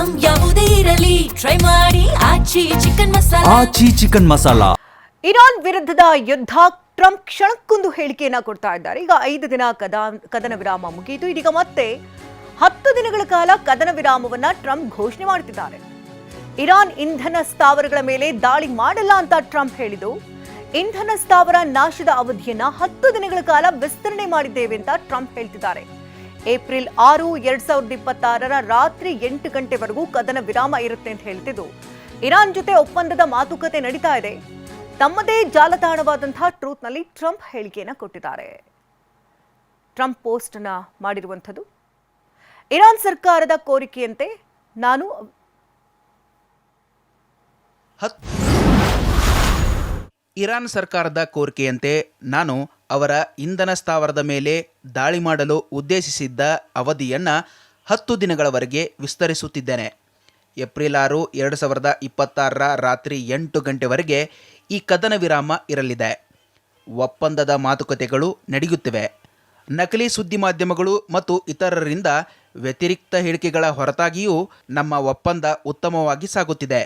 Item ಯಾವುದೇ ಇರಲಿ try ಮಾಡಿ ಆಚಿ ಚಿಕನ್ ಮಸಾಲಾ. ಇರಾನ್ ವಿರುದ್ಧದ ಯುದ್ಧ, ಟ್ರಂಪ್ ಕ್ಷಣಕ್ಕೊಂದು ಹೇಳಿಕೆಯನ್ನ ಕೊಡ್ತಾ ಇದ್ದಾರೆ. ಈಗ 5 ದಿನ ಕದನ ವಿರಾಮ ಮುಗಿಯಿತು. ಇದೀಗ ಮತ್ತೆ 10 ದಿನಗಳ ಕಾಲ ಕದನ ವಿರಾಮವನ್ನ ಟ್ರಂಪ್ ಘೋಷಣೆ ಮಾಡುತ್ತಿದ್ದಾರೆ. ಇರಾನ್ ಇಂಧನ ಸ್ಥಾವರಗಳ ಮೇಲೆ ದಾಳಿ ಮಾಡಲ್ಲ ಅಂತ ಟ್ರಂಪ್ ಹೇಳಿದ್ದು, ಇಂಧನ ಸ್ಥಾವರ ನಾಶದ ಅವಧಿಯನ್ನ 10 ದಿನಗಳ ಕಾಲ ವಿಸ್ತರಣೆ ಮಾಡಿದ್ದೇವೆ ಅಂತ ಟ್ರಂಪ್ ಹೇಳ್ತಿದ್ದಾರೆ. ಏಪ್ರಿಲ್ 6, 2026 ರಾತ್ರಿ 8 ಗಂಟೆವರೆಗೂ ಕದನ ವಿರಾಮ ಇರುತ್ತೆ ಅಂತ ಹೇಳ್ತಿದ್ದು, ಇರಾನ್ ಜೊತೆ ಒಪ್ಪಂದದ ಮಾತುಕತೆ ನಡೀತಾ ಇದೆ. ತಮ್ಮದೇ ಜಾಲತಾಣವಾದಂತಹ ಟ್ರೂತ್ನಲ್ಲಿ ಟ್ರಂಪ್ ಹೇಳಿಕೆಯನ್ನು ಕೊಟ್ಟಿದ್ದಾರೆ. ಟ್ರಂಪ್ ಪೋಸ್ಟ್ ಅನ್ನ ಮಾಡಿರುವಂಥದ್ದು, ಇರಾನ್ ಸರ್ಕಾರದ ಕೋರಿಕೆಯಂತೆ ನಾನು ಇರಾನ್ ಸರ್ಕಾರದ ಕೋರಿಕೆಯಂತೆ ನಾನು ಅವರ ಇಂಧನ ಸ್ಥಾವರದ ಮೇಲೆ ದಾಳಿ ಮಾಡಲು ಉದ್ದೇಶಿಸಿದ್ದ ಅವಧಿಯನ್ನು 10 ದಿನಗಳವರೆಗೆ ವಿಸ್ತರಿಸುತ್ತಿದ್ದೇನೆ. ಏಪ್ರಿಲ್ 6, 2026 ರಾತ್ರಿ 8 ಗಂಟೆವರೆಗೆ ಈ ಕದನ ವಿರಾಮ ಇರಲಿದೆ. ಒಪ್ಪಂದದ ಮಾತುಕತೆಗಳು ನಡೆಯುತ್ತಿವೆ. ನಕಲಿ ಸುದ್ದಿ ಮಾಧ್ಯಮಗಳು ಮತ್ತು ಇತರರಿಂದ ವ್ಯತಿರಿಕ್ತ ಹೇಳಿಕೆಗಳ ಹೊರತಾಗಿಯೂ ನಮ್ಮ ಒಪ್ಪಂದ ಉತ್ತಮವಾಗಿ ಸಾಗುತ್ತಿದೆ.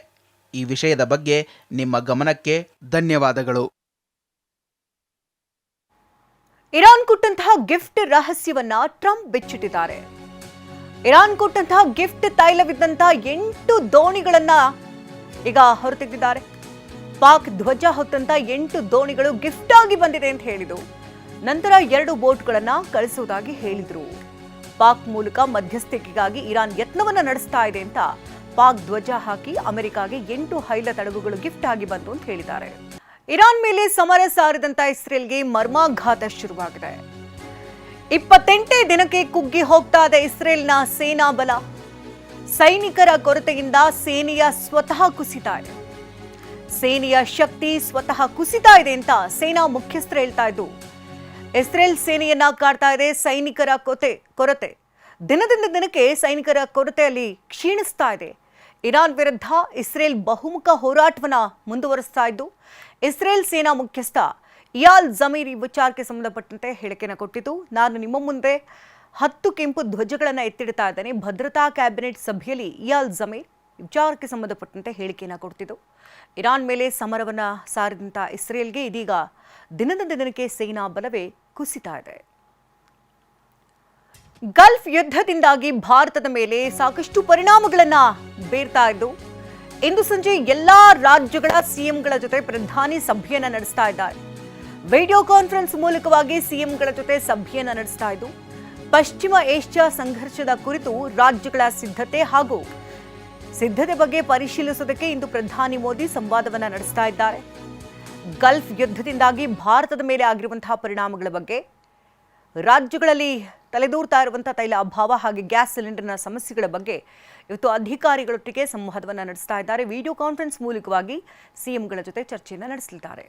ಈ ವಿಷಯದ ಬಗ್ಗೆ ನಿಮ್ಮ ಗಮನಕ್ಕೆ ಧನ್ಯವಾದಗಳು. ಇರಾನ್ ಕೊಟ್ಟಂತಹ ಗಿಫ್ಟ್ ರಹಸ್ಯವನ್ನ ಟ್ರಂಪ್ ಬಿಚ್ಚಿಟ್ಟಿದ್ದಾರೆ. ಇರಾನ್ ಕೊಟ್ಟಂತಹ ಗಿಫ್ಟ್ ತೈಲವಿದ್ದಂತಹ 8 ದೋಣಿಗಳನ್ನ ಈಗ ಹೊರತೆಗೆದಿದ್ದಾರೆ. ಪಾಕ್ ಧ್ವಜ ಹೊತ್ತಂತ 8 ದೋಣಿಗಳು ಗಿಫ್ಟ್ ಆಗಿ ಬಂದಿದೆ ಅಂತ ಹೇಳಿದ್ರು. ನಂತರ 2 ಬೋಟ್ಗಳನ್ನ ಕಳಿಸುವುದಾಗಿ ಹೇಳಿದ್ರು. ಪಾಕ್ ಮೂಲಕ ಮಧ್ಯಸ್ಥಿಕೆಗಾಗಿ ಇರಾನ್ ಯತ್ನವನ್ನ ನಡೆಸ್ತಾ ಇದೆ ಅಂತ ಪಾಕ್ ಧ್ವಜ ಹಾಕಿ ಅಮೆರಿಕಾಗೆ 8 ಹೈಲ ತಡಗುಗಳು ಗಿಫ್ಟ್ ಆಗಿ ಬಂತು ಅಂತ ಹೇಳಿದ್ದಾರೆ. ಇರಾನ್ ಮೇಲೆ ಸಮರ ಸಾರಿದಂತ ಇಸ್ರೇಲ್ಗೆ ಮರ್ಮಾಘಾತ ಶುರುವಾಗಿದೆ. 28ನೇ ದಿನಕ್ಕೆ ಕುಗ್ಗಿ ಹೋಗ್ತಾ ಇದೆ ಇಸ್ರೇಲ್ನ ಸೇನಾ ಬಲ. ಸೈನಿಕರ ಕೊರತೆಯಿಂದ ಸೇನೆಯ ಸ್ವತಃ ಕುಸಿತಾ ಇದೆ. ಸೇನೆಯ ಶಕ್ತಿ ಸ್ವತಃ ಕುಸಿತಾ ಇದೆ ಅಂತ ಸೇನಾ ಮುಖ್ಯಸ್ಥರು ಹೇಳ್ತಾ ಇದ್ದು, ಇಸ್ರೇಲ್ ಸೇನೆಯನ್ನ ಕಾಡ್ತಾ ಇದೆ ಸೈನಿಕರ ಕೊರತೆ. ದಿನದಿಂದ ದಿನಕ್ಕೆ ಸೈನಿಕರ ಕೊರತೆಯಲ್ಲಿ ಕ್ಷೀಣಿಸ್ತಾ ಇದೆ. ಇರಾನ್ ವಿರುದ್ಧ ಇಸ್ರೇಲ್ ಬಹುಮುಖ ಹೋರಾಟವನ್ನ ಮುಂದುವರಿಸ್ತಾ ಇದ್ದು, ಇಸ್ರೇಲ್ ಸೇನಾ ಮುಖ್ಯಸ್ಥ ಇಯಾಲ್ ಜಮೀರ್ ಈ ವಿಚಾರಕ್ಕೆ ಸಂಬಂಧಪಟ್ಟಂತೆ ಹೇಳಿಕೆಯನ್ನು ಕೊಟ್ಟಿದ್ದು, ನಾನು ನಿಮ್ಮ ಮುಂದೆ 10 ಕೆಂಪು ಧ್ವಜಗಳನ್ನು ಎತ್ತಿಡ್ತಾ ಇದ್ದೇನೆ. ಭದ್ರತಾ ಕ್ಯಾಬಿನೆಟ್ ಸಭೆಯಲ್ಲಿ ಇಯಾಲ್ ಜಮೀರ್ ವಿಚಾರಕ್ಕೆ ಸಂಬಂಧಪಟ್ಟಂತೆ ಹೇಳಿಕೆಯನ್ನು ಕೊಡ್ತಿದ್ದು, ಇರಾನ್ ಮೇಲೆ ಸಮರವನ್ನ ಸಾರಿದಂಥ ಇಸ್ರೇಲ್ಗೆ ಇದೀಗ ದಿನದಿಂದ ದಿನಕ್ಕೆ ಸೇನಾ ಬಲವೇ ಕುಸಿತಾ ಇದೆ. ಗಲ್ಫ್ ಯುದ್ಧದಿಂದಾಗಿ ಭಾರತದ ಮೇಲೆ ಸಾಕಷ್ಟು ಪರಿಣಾಮಗಳನ್ನ ಬೀರ್ತಾ ಇದ್ದು, ಇಂದು ಸಂಜೆ ಎಲ್ಲಾ ರಾಜ್ಯಗಳ ಸಿಎಂಗಳ ಜೊತೆ ಪ್ರಧಾನಿ ಸಭೆಯನ್ನ ನಡೆಸ್ತಾ ಇದ್ದಾರೆ. ವಿಡಿಯೋ ಕಾನ್ಫರೆನ್ಸ್ ಮೂಲಕವಾಗಿ ಸಿಎಂಗಳ ಜೊತೆ ಸಭೆಯನ್ನ ನಡೆಸ್ತಾ ಇದ್ದು, ಪಶ್ಚಿಮ ಏಷ್ಯಾ ಸಂಘರ್ಷದ ಕುರಿತು ರಾಜ್ಯಗಳ ಸಿದ್ಧತೆ ಬಗ್ಗೆ ಪರಿಶೀಲಿಸೋದಕ್ಕೆ ಇಂದು ಪ್ರಧಾನಿ ಮೋದಿ ಸಂವಾದವನ್ನ ನಡೆಸ್ತಾ ಇದ್ದಾರೆ. ಗಲ್ಫ್ ಯುದ್ಧದಿಂದಾಗಿ ಭಾರತದ ಮೇಲೆ ಆಗಿರುವಂತಹ ಪರಿಣಾಮಗಳ ಬಗ್ಗೆ, ರಾಜ್ಯಗಳಲ್ಲಿ ತಲೆದೂರ್ತಾ ಇರುವಂತಹ ತೈಲ ಅಭಾವ ಹಾಗೆ ಗ್ಯಾಸ್ ಸಿಲಿಂಡರ್ನ ಸಮಸ್ಯೆಗಳ ಬಗ್ಗೆ ಇವತ್ತು ಅಧಿಕಾರಿಗಳೊಟ್ಟಿಗೆ ಸಂವಾದವನ್ನ ನಡೆಸ್ತಾ ಇದ್ದಾರೆ. ವಿಡಿಯೋ ಕಾನ್ಫರೆನ್ಸ್ ಮೂಲಕವಾಗಿ ಸಿಎಂಗಳ ಜೊತೆ ಚರ್ಚೆಯನ್ನು ನಡೆಸಲಿದ್ದಾರೆ.